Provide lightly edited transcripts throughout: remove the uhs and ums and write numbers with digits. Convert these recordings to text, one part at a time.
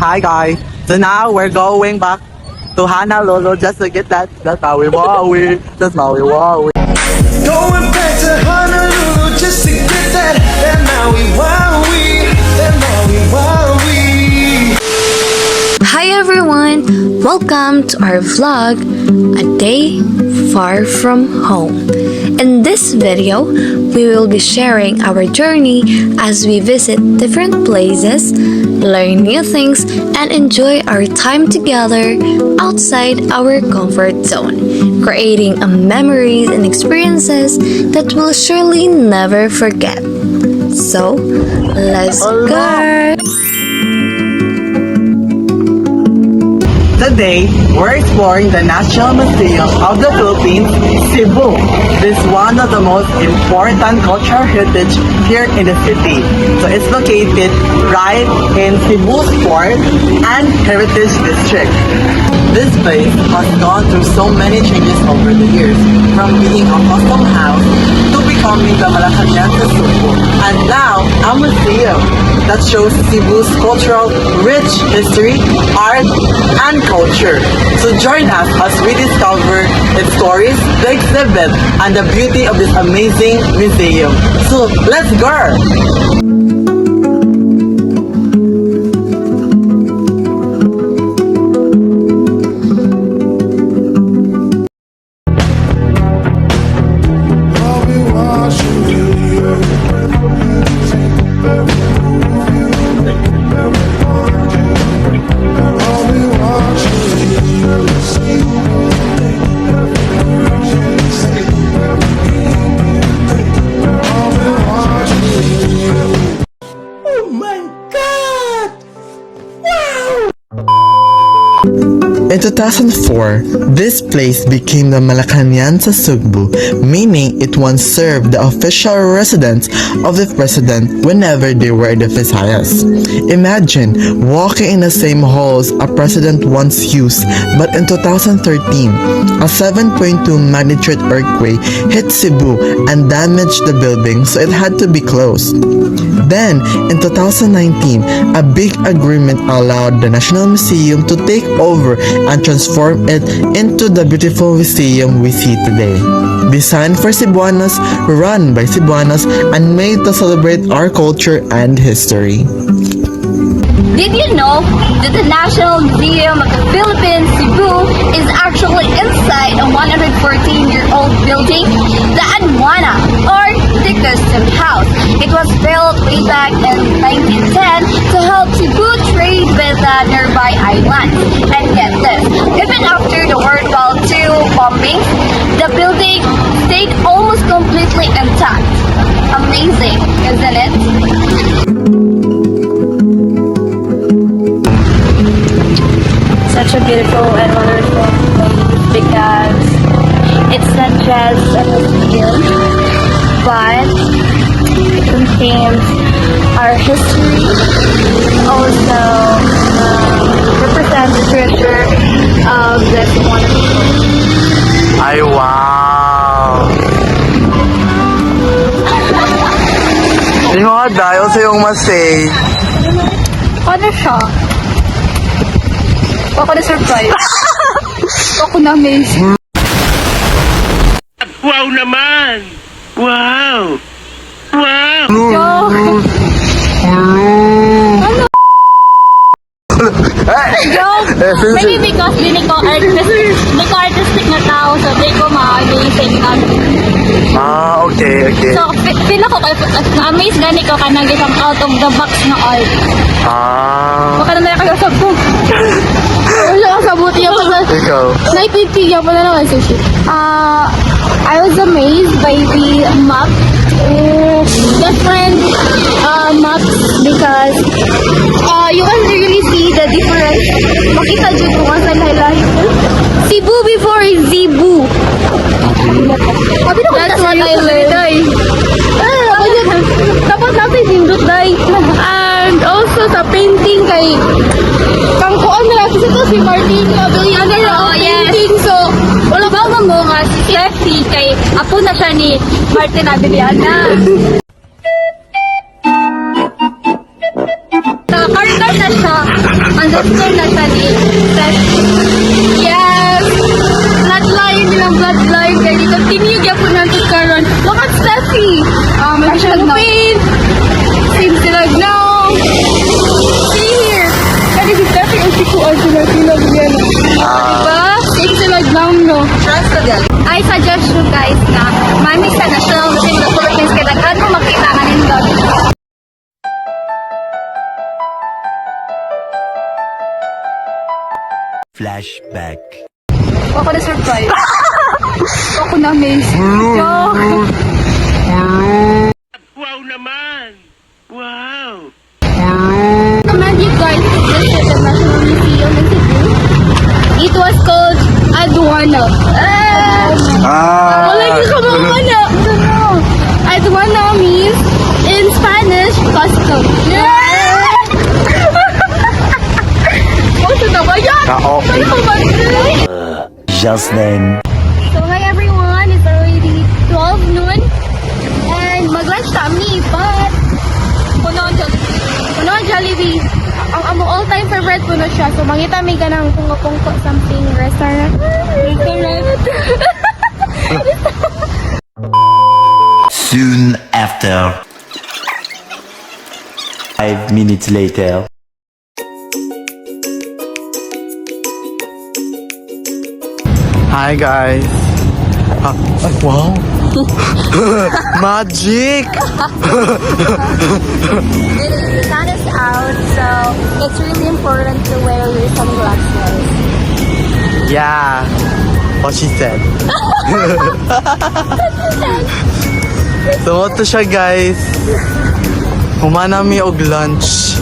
hi guys. So now we're going back to Honolulu just to get that Maui Wowie. That's Maui Wowie. Going back to Honolulu just to get that Maui Wowie, that Maui Wowie. Hi everyone! Welcome to our vlog, A Day Far From Home. In this video, we will be sharing our journey as we visit different places, learn new things, and enjoy our time together outside our comfort zone, creating memories and experiences that we'll surely never forget. So, let's go! Today, we're exploring the National Museum of the Philippines, Cebu. This is one of the most important cultural heritage here in the city. So it's located right in Cebu's Port and Heritage District. This place has gone through so many changes over the years, from being a custom house to becoming the Malacanang Cebu, and now a museum that shows Cebu's cultural rich history, art, and culture. So join us as we discover its stories, the exhibit, and the beauty of this amazing museum. So let's go! In 2004, this place became the Malacanang sa Cebu, meaning it once served the official residence of the president whenever they were in the Visayas. Imagine walking in the same halls a president once used, but in 2013, a 7.2 magnitude earthquake hit Cebu and damaged the building, so it had to be closed. Then, in 2019, a big agreement allowed the National Museum to take over and transform it into the beautiful museum we see today. Designed for Cebuanos, run by Cebuanos, and made to celebrate our culture and history. Did you know that the National Museum of the Philippines, Cebu, is actually inside a 114-year-old building, the Aduana, or the Custom House? It was built way back in 1910 to help Cebu trade with the nearby islands. And get this, even after the World War II bombing, the building stayed almost completely intact. Amazing, isn't it? Such a beautiful and wonderful place because it's not just a museum, but it contains our history, also represents the treasure of this wonderful place. Ay, wow! Hindi mo nga dahil sa iyong masay. Ano siya? Ako na-surprise. Ako na-amaze. Wow naman! Wow! Wow! Joke! Maybe because di ko artistic na tao, so di ko ma-amazing na. Ah, okay. So, feel ako, na-amaze gani ko ka nang isang out of the box na art. Ah, Baka na kayo sa book. Wala ka sa buti yung ikaw. naipipigyan pa na naman sushi. I was amazed by the map. Different maps because you can really see the difference. Makita dyan kung asan highlight. Cebu before is Zebu. That's what I learned. Dapat natin hindot dahil. And also sa painting kay kang kuan na lang kasi ito si Martin Abellana painting. So wala ba mo nga si Lefty kay apo na siya ni Martin Abellana. Sa karta Understand na siya. Understand na siya ni Steffi. Yes! Bloodline nilang bloodline. Kaya di continue kaya po natin karon. Look at Steffi! May champagne. Same sila now. See here. Kaya si Steffi ang sikuan sila niya. Diba? Same sila now, no? I suggest you guys na mami sa National Museum of the Philippines kaya daghan mo makita nga nindot. Flashback. Ako na surprise. Ako na amaze. Wow naman! Wow! Naman you guys visit the National Museum in Cebu. It was called Aduana. Wala niyo sa mga ano. Aduana means in Spanish, custom. Ano na ba yan? Ano ba yan? Just then. So hi everyone, it's already 12 noon and mag-lunch kami but puno ang Jollibee. Puno ang Jollibee. Ang among all-time favorite puno siya. So mangita may ganang pungko something restaurant. Soon after. 5 minutes later. Hi guys. Wow. Magic. The sun is out, so it's really important to wear your sunglasses. Yeah. What she said. So what to siya guys? Humana mi og lunch.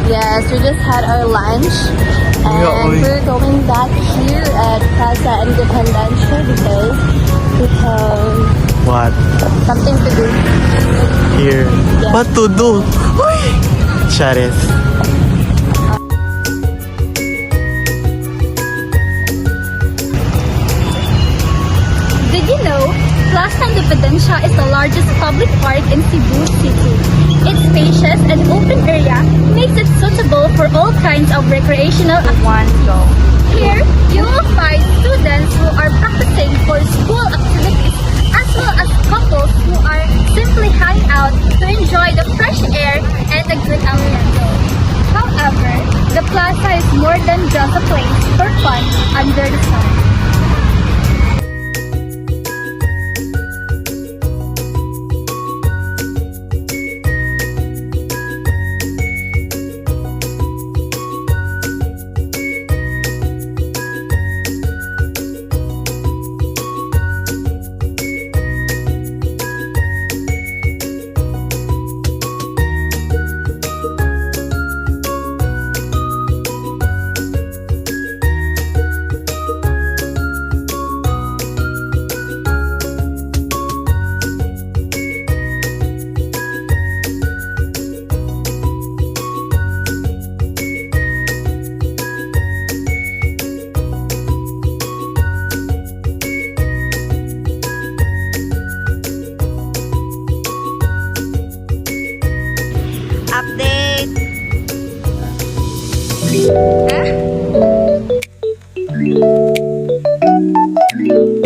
Yes, we just had our lunch and Yeah, oy. we're going back here at Plaza Independencia because we have What? something to do. Here. Yeah. What to do? Uy! Charis. Did you know Plaza Independencia is the largest public park in Cebu City? Its spacious and open area makes it suitable for all kinds of recreational activities. Here, you will find students who are practicing for school activities as well as couples who are simply hanging out to enjoy the fresh air and a good ambience. However, the plaza is more than just a place for fun under the sun. Update.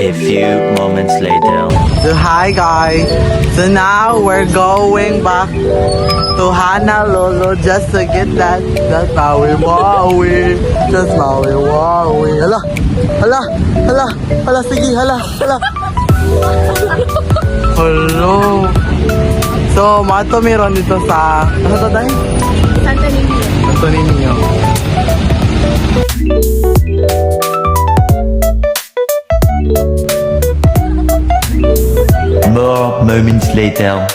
A few moments later. So hi guys. So now we're going back to Honolulu just to get that Maui Wowie. Just Maui Wowie. Hala. Hala. Hala. Hala. Sige. Hala. Hala. Hello. So, mato meron dito sa... Ano to tayo? Santa Niño. Santo Niño. More moments later.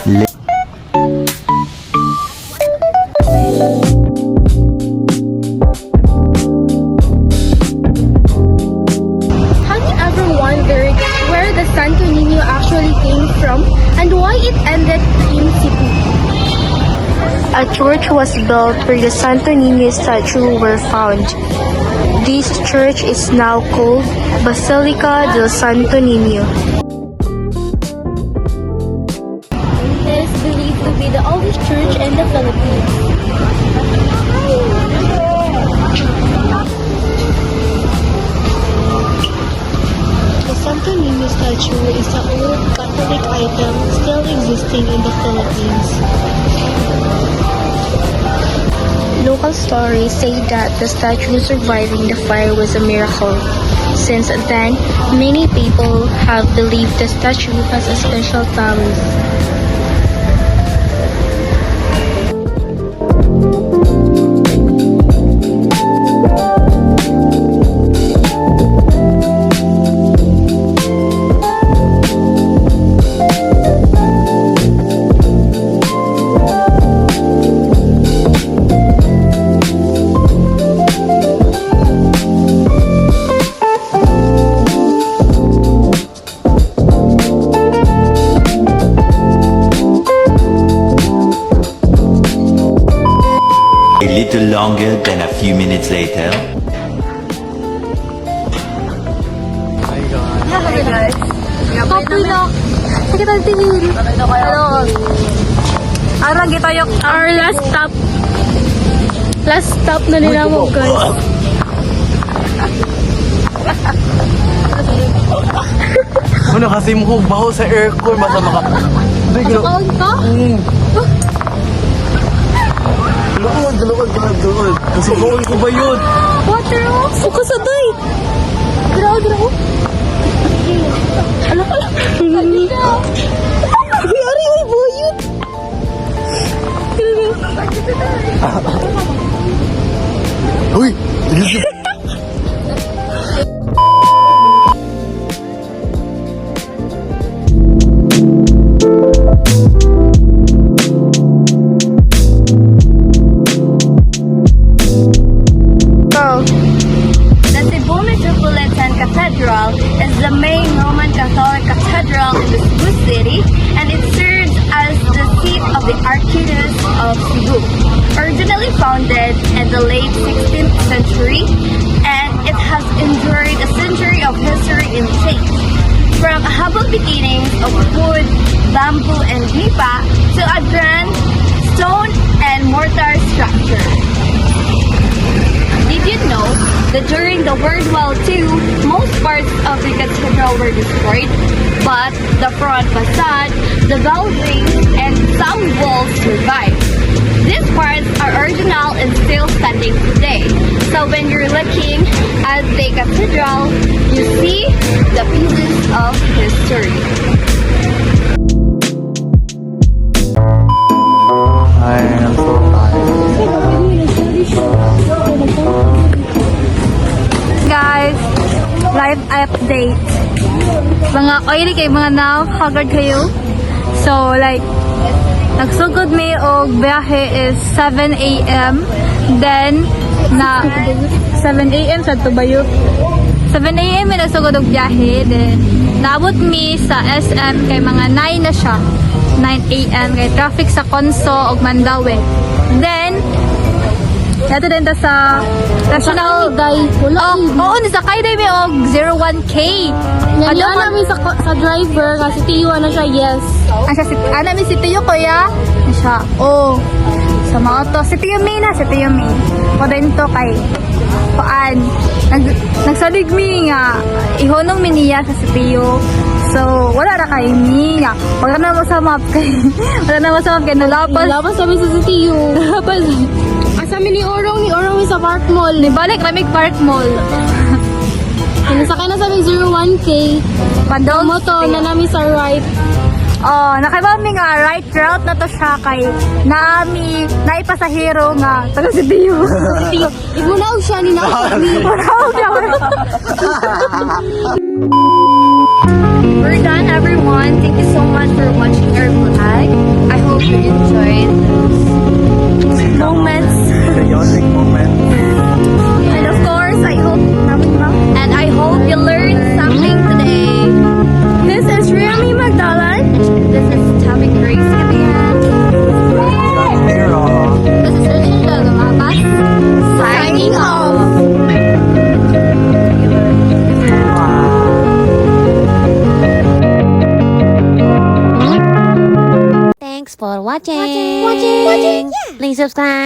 Have you ever wondered where the Santo Niño actually came from and why it ended in Cebu? A church was built where the Santo Niño statue were found. This church is now called Basilica del Santo Niño. It is believed to be the oldest church in the Philippines. building in the Philippines. Local stories say that the statue surviving the fire was a miracle. Since then, many people have believed the statue has a special value. A little longer than a few minutes later. Kapoy na. Sige tayo tingin. Hello. Ara kita yung our last stop. Last stop na nila mo, guys. Ano kasi mo baho sa aircon, basta maka... Kaon ka? Galawad. Kasi bawal ko ba yun? Water oh. Suka sa day. Graw. Ala. Ari, ay boyot. Uy! The Cebu Metropolitan Cathedral is the main Roman Catholic cathedral in the Cebu city, and it serves as the seat of the Archdiocese of Cebu. Originally founded in the late 16th century, and it has endured a century of history in change. From humble beginnings of wood, bamboo, and nipa to a grand stone and mortar structure. Did you know that during the World War II, most parts of the cathedral were destroyed, but the front facade, the belfry, and some walls survived? These parts are original and still standing today. So when you're looking at the cathedral, you see the pieces of history. I'm so tired. Guys, live update. Mga oily kay mga now, haggard kayo. So like, nagsugod may og biyahe is 7 a.m. Then, na 7 a.m. sa Tubayot. 7 a.m. may nagsugod og biyahe. Then, naabot mi sa SM kay mga 9 na siya. 9 a.m. kay traffic sa Conso og Mandaue. Then, yato din ta sa National Day. Oo, nisakay day may og 01K. Yan namin sa driver nga si Tiyo na siya, yes. Ana mi si Tiyo kuya. Siya, oh. Sa mga to, si Tiyo May na, si Tiyo May. O din to kay paan. Nagsalig mi nga, ihonong mi niya sa si Tiyo. So, wala na kay mi nga. Wala na mo sa map kay. Wala na mo sa map kay nalapas. Nalapas kami sa si Tiyo. Nalapas. Asami ni Orong mi sa Park Mall. Nibalik kami Park Mall. Nasakay na sa 01K. Pandong mo to na namin sa right. Oh, nakibami nga right route na to siya kay naipasahero nga taga si Dio. Ibunaw siya ni Ibunaw siya. We're done, everyone. Thank you so much for watching our vlog. I hope you enjoyed these moments. Chaotic moment. And of course, I hope you learned something today. This is Remy Magdalan. This is Tammy Grace Cabian. This is Regina Lumabas. Signing off. Thanks for watching. Please subscribe.